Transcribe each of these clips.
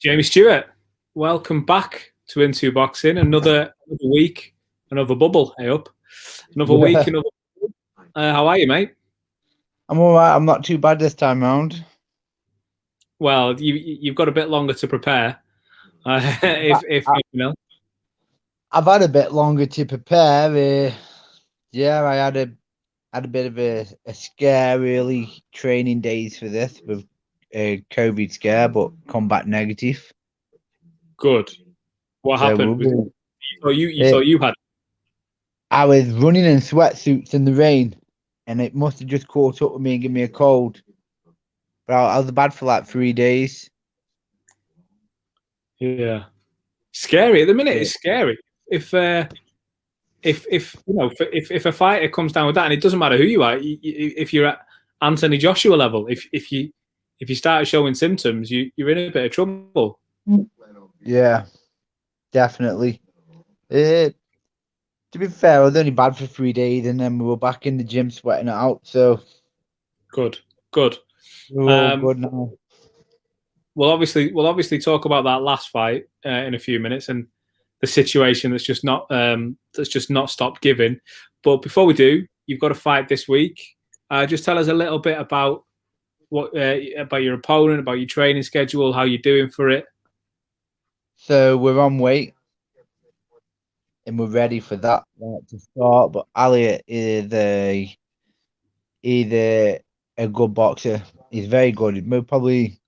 Jamie Stewart, welcome back to Into Boxing. Another week, another bubble. Hey up, another week, another. How are you, mate? I'm all right. I'm not too bad this time round. Well, you've got a bit longer to prepare. If you know. I've had a bit longer to prepare. Yeah, I had a bit of a scare early training days for this with a COVID scare, but come back negative. Good. What So happened? You uh, thought you had. I was running in sweatsuits in the rain, and it must have just caught up with me and given me a cold. But I was bad for like 3 days. Yeah, scary at the minute. It's scary. If you know, if a fighter comes down with that, and it doesn't matter who you are, if you're at Anthony Joshua level, if you start showing symptoms, you're in a bit of trouble. Yeah, definitely. To be fair, I was only bad for 3 days, and then we were back in the gym sweating it out. So Good. we're all good now. We'll obviously talk about that last fight in a few minutes and the situation that's just not stopped giving. But before we do, you've got a fight this week. Just tell us a little bit about about your opponent, about your training schedule, how you're doing for it. So we're on weight, and we're ready for that to start. But Elliot is a good boxer. He's very good. We're probably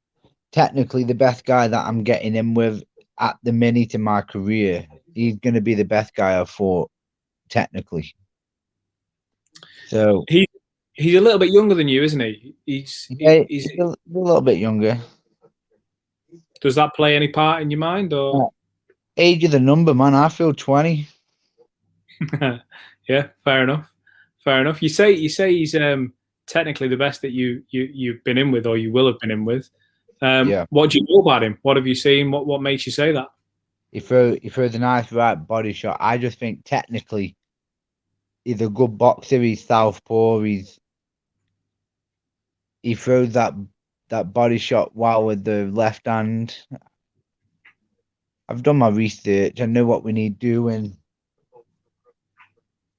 technically the best guy that I'm getting in with at the minute in my career. He's going to be the best guy I've fought technically. So He's a little bit younger than you, isn't he? He's a little bit younger. Does that play any part in your mind, or? Age of the number, man. I feel 20. Yeah, fair enough. You say he's technically the best that you've been in with, or you will have been in with. Yeah. What do you know about him? What have you seen? What makes you say that? He throws a nice right body shot. I just think technically he's a good boxer. He's southpaw. He throws that body shot well with the left hand. I've done my research. I know what we need to do, and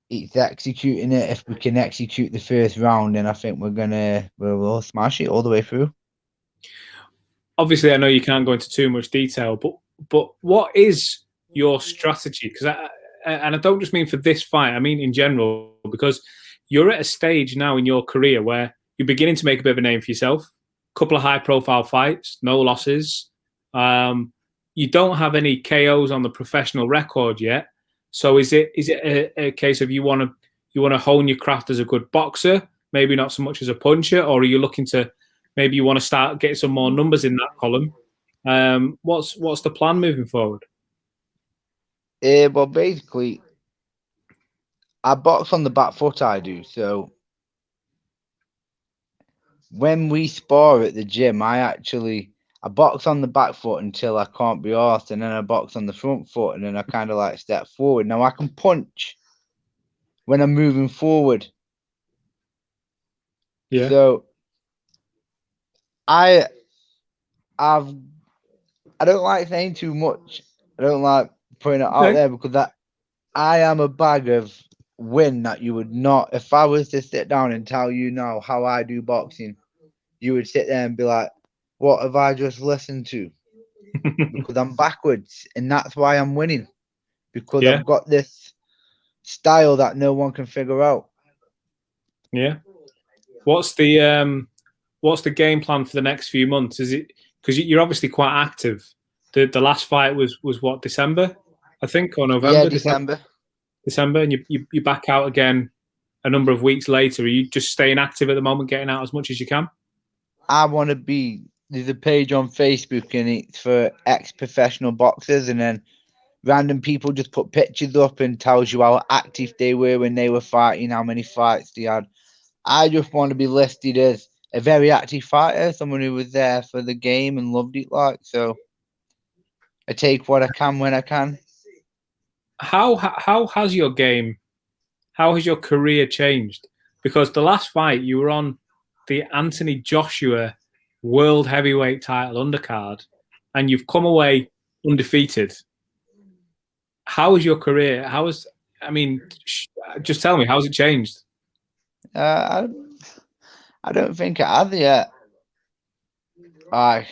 it's executing it. If we can execute the first round, then I think we'll smash it all the way through. Obviously, I know you can't go into too much detail, but what is your strategy? Because and I don't just mean for this fight. I mean in general, because you're at a stage now in your career where you're beginning to make a bit of a name for yourself. A couple of high-profile fights, no losses. You don't have any KOs on the professional record yet. So is it a case of you want to hone your craft as a good boxer, maybe not so much as a puncher, or are you looking to maybe you want to start getting some more numbers in that column? What's the plan moving forward? Well, basically, I box on the back foot. I do so. When we spar at the gym, I box on the back foot until I can't be arsed, and then I box on the front foot, and then I kind of like step forward. Now I can punch when I'm moving forward. Yeah. So I've I don't like saying too much. I don't like putting it out there because I am a bag of win that you would not. If I was to sit down and tell you now how I do boxing, you would sit there and be like, "What have I just listened to?" Because I'm backwards, and that's why I'm winning. Because I've got this style that no one can figure out. Yeah. What's the game plan for the next few months? Is it because you're obviously quite active? The last fight was what, December, I think, or November? Yeah, December. And you back out again a number of weeks later. Are you just staying active at the moment, getting out as much as you can? I want to be. There's a page on Facebook, and it's for ex-professional boxers, and then random people just put pictures up and tells you how active they were when they were fighting, how many fights they had. I just want to be listed as a very active fighter, someone who was there for the game and loved it. So I take what I can when I can. How has your game? How has your career changed? Because the last fight you were on the Anthony Joshua World Heavyweight title undercard, and you've come away undefeated. How was your career? I mean, just tell me, how's it changed? I don't think it has yet. No?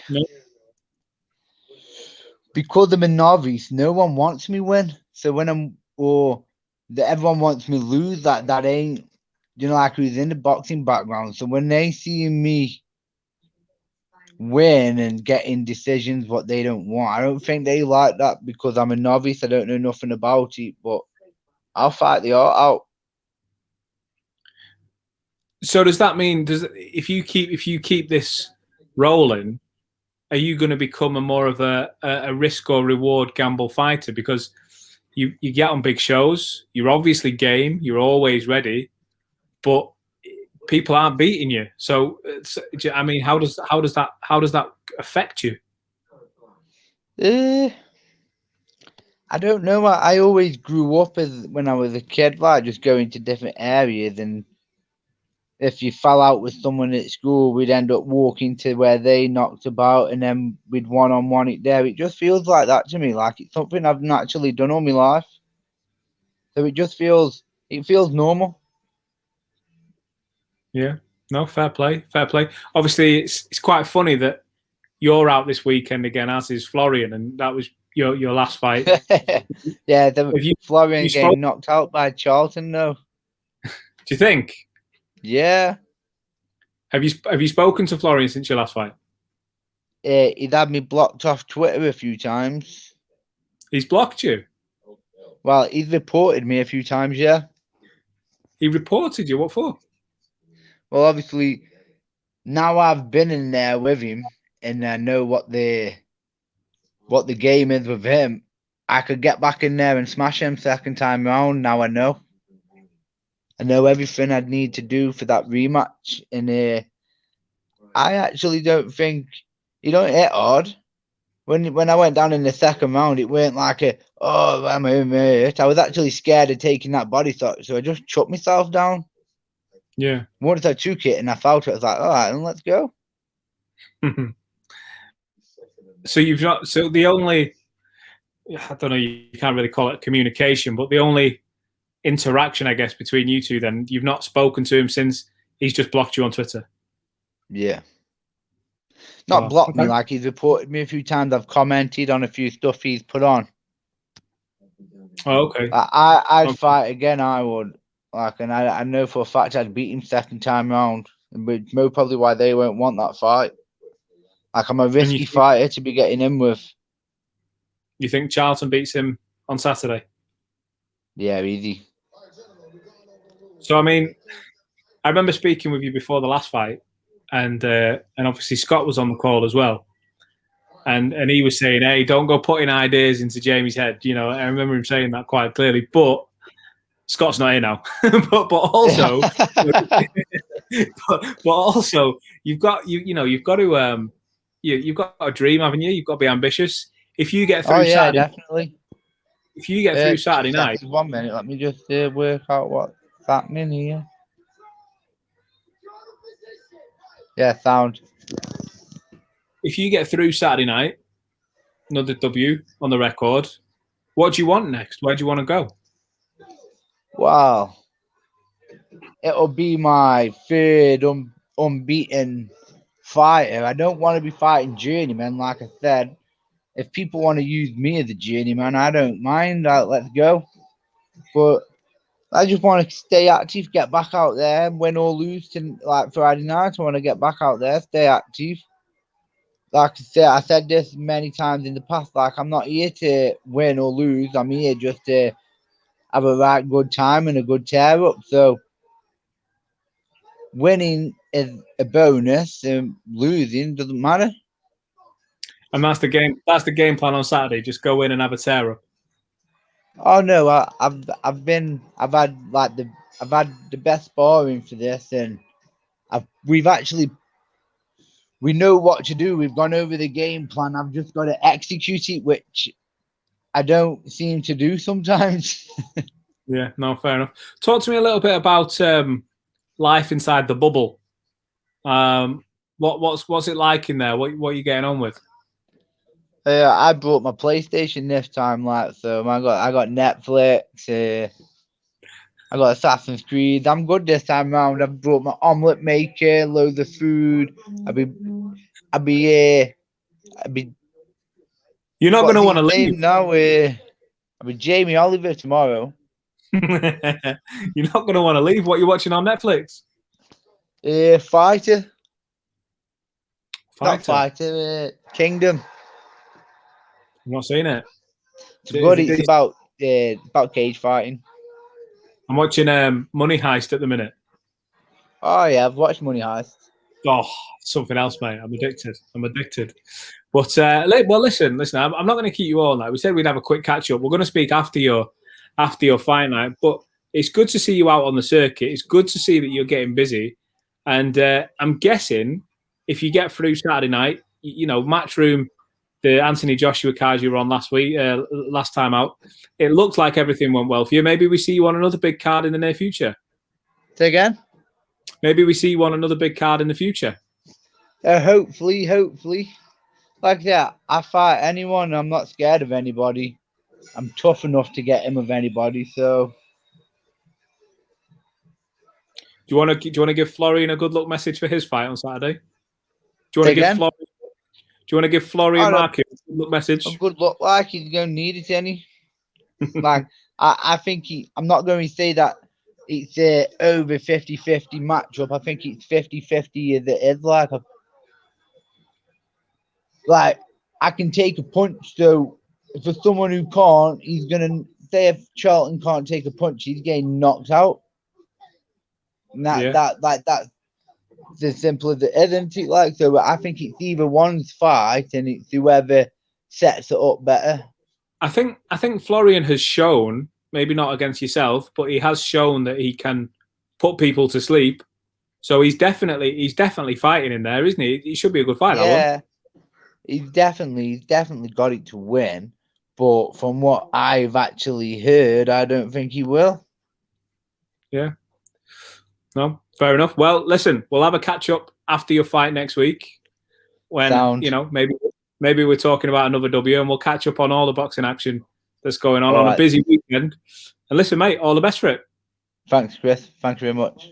Because I'm a novice, no one wants me win. So when everyone wants me lose, that ain't, like who's in the boxing background. So when they see me win and getting decisions what they don't want, I don't think they like that because I'm a novice. I don't know nothing about it, but I'll fight the art out. So does that mean if you keep this rolling, are you going to become more of a risk or reward gamble fighter? Because you get on big shows, you're obviously game, you're always ready, but people aren't beating you. So I mean, how does that affect you? I don't know. I always grew up when I was a kid, like just going to different areas, and if you fell out with someone at school, we'd end up walking to where they knocked about, and then we'd one-on-one it there. It just feels like that to me, like it's something I've naturally done all my life. So it feels normal. Yeah, no, fair play, fair play. Obviously, it's quite funny that you're out this weekend again, as is Florian, and that was your last fight. Yeah, Florian getting knocked out by Charlton, though. Do you think? Yeah. Have you spoken to Florian since your last fight? He'd had me blocked off Twitter a few times. He's blocked you? Well, he's reported me a few times, yeah. He reported you? What for? Well, obviously, now I've been in there with him and I know what the game is with him, I could get back in there and smash him second time round. Now I know everything I'd need to do for that rematch. And I actually don't think you don't hit hard. When I went down in the second round, it weren't like I'm hurt. I was actually scared of taking that body shot, so I just chucked myself down. Yeah. Once I took it and I felt it, I was like, all right, then let's go. So you've not. So the only, I don't know, you can't really call it communication, but the only interaction, I guess, between you two, then you've not spoken to him since he's just blocked you on Twitter. Yeah. Not blocked me, like he's reported me a few times. I've commented on a few stuff he's put on. Oh, okay. I'd fight again, I would. And I know for a fact I'd beat him second time round. But most probably why they won't want that fight. I'm a risky fighter to be getting in with. You think Charlton beats him on Saturday? Yeah, easy. So, I mean, I remember speaking with you before the last fight, and obviously Scott was on the call as well, and he was saying, "Hey, don't go putting ideas into Jamie's head." I remember him saying that quite clearly. But Scott's not here now. but also, but also, you've got a dream, haven't you? You've got to be ambitious. If you get through Saturday, definitely. If you get through Saturday night, 1 minute. Let me just work out what's happening here. Yeah, sound. If you get through Saturday night, another W on the record, what do you want next? Where do you want to go? Wow. It'll be my third unbeaten fighter. I don't want to be fighting journeyman, like I said. If people want to use me as a journeyman, I don't mind. Let's go. But I just want to stay active, get back out there, win or lose. Like Friday night, I want to get back out there, stay active. Like I said this many times in the past. Like I'm not here to win or lose. I'm here just to have a right good time and a good tear up. So winning is a bonus, and losing doesn't matter. And that's the game. That's the game plan on Saturday. Just go in and have a tear up. Oh no, I've had the best sparring for this, and we know what to do. We've gone over the game plan. I've just got to execute it, which I don't seem to do sometimes. Yeah, no, fair enough. Talk to me a little bit about life inside the bubble. What's it like in there? What are you getting on with? I brought my PlayStation this time, like, so I got Netflix. I got Assassin's Creed. I'm good this time round. I've brought my omelette maker, loads of food. I'll be. You're not going to What's want to his leave. name now? I'll be Jamie Oliver tomorrow. You're not going to want to leave. What you're watching on Netflix? Fighter. Not Fighter. Fighter. Kingdom. I'm not seeing it. It's good. It's about cage fighting. I'm watching Money Heist at the minute. Oh yeah, I've watched Money Heist. Oh, something else, mate. I'm addicted. But well, listen. I'm not going to keep you all night. We said we'd have a quick catch up. We're going to speak after your fight night. But it's good to see you out on the circuit. It's good to see that you're getting busy. And I'm guessing if you get through Saturday night, Matchroom, the Anthony Joshua cards you were on last time out, it looked like everything went well for you. Maybe we see you on another big card in the near future. Say again? Maybe we see you on another big card in the future. Hopefully. Like that, I fight anyone. I'm not scared of anybody. I'm tough enough to get him with anybody. So, do you want to give Florian a good luck message for his fight on Saturday? Do you want to give Florian MARKU a good luck message? A good luck, like he's going to need it any. Like I think I'm not going to say that it's over 50-50 matchup. I think it's 50-50 as it is. Like I can take a punch. So for someone who can't, he's gonna say if Charlton can't take a punch, he's getting knocked out. And that's as simple as it is, isn't it? Like, so I think it's either one's fight and it's whoever sets it up better. I think Florian has shown, maybe not against yourself, but he has shown that he can put people to sleep. So he's definitely fighting in there, isn't he? It should be a good fight. Yeah, that one. He's definitely got it to win. But from what I've actually heard, I don't think he will. Yeah. No, fair enough. Well, listen, we'll have a catch up after your fight next week. When maybe we're talking about another W, and we'll catch up on all the boxing action that's going on a busy weekend. And listen, mate, all the best for it. Thanks, Chris. Thank you very much.